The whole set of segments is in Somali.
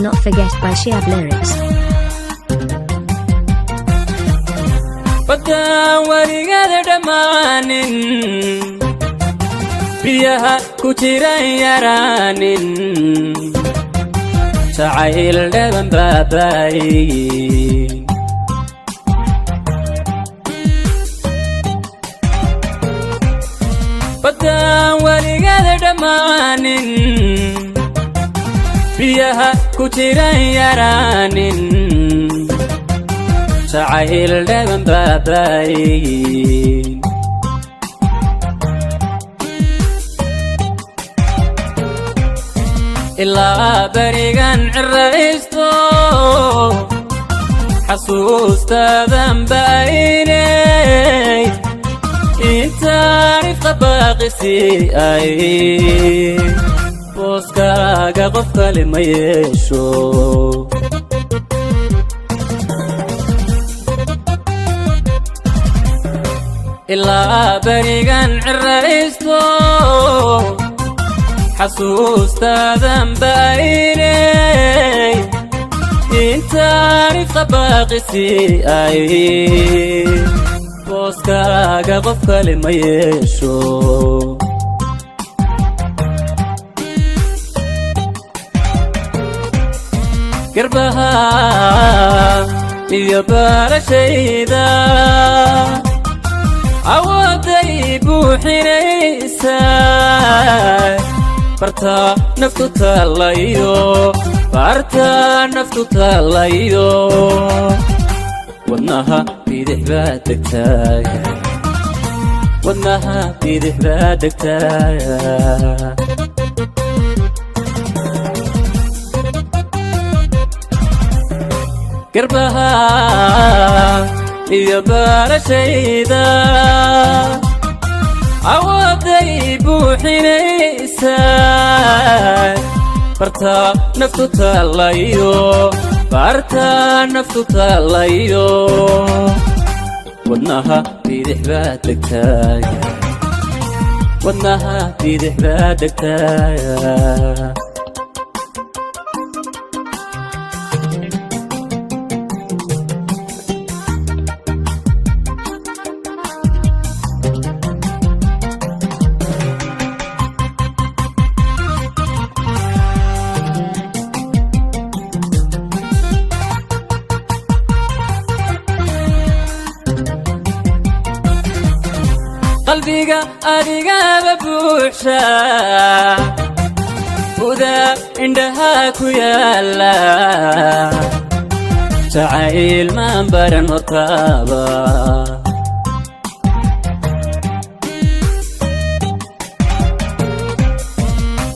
not forget by Shiab Lyrics. Badan weligeeda dhammaanin biyaha ku jiran yaraanin jacayl dhaban baabayin badan weligeeda dhammaanin biyaha ku jiran yaraanin jacayl dhaban baabayin ilaa berigan ciraysto xasuustaadan baaynay intaan ifqa baaqisi ay booskaaga qof kale ma yeesho ilaa berigan ciraysto xasuustaadan baaynay intaan ifqa baaqisi ay booskaaga qof kale ma yeesho garbaha iyo barashayda awooday buuxinaysaa barta naftu taalayo wadnaha bidix baa degtaaya wadnaha bidix baa degtaaya garbaha iyo barashayda awooday buuxinaysaa barta naftu taalayo wadnaha bidix baa degtaaya wadnaha bidix baa degtaaya qalbiga adigaba buuxsha uda indhaha ku yaala jacayl maan baran hortaaba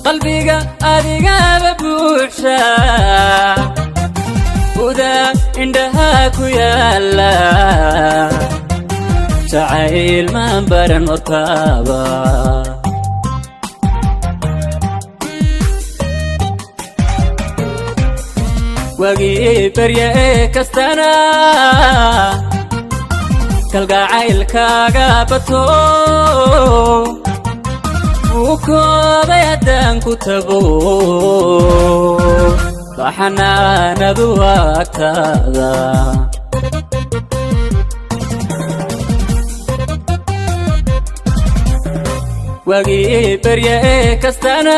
qalbiga adigaba buuxsha uda indhaha ku yaala jacayl maan baran hortaaba wagii barya ee kastana kalgacaylkaaga bato wuu koobay haddaan ku tago baxanaanadu agtaada wagii barya ee kastana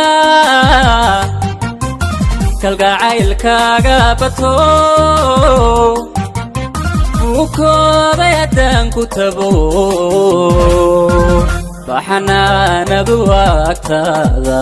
kalgacaylkaaga bato wuu koobay haddaan ku tago baxanaanadu agtaada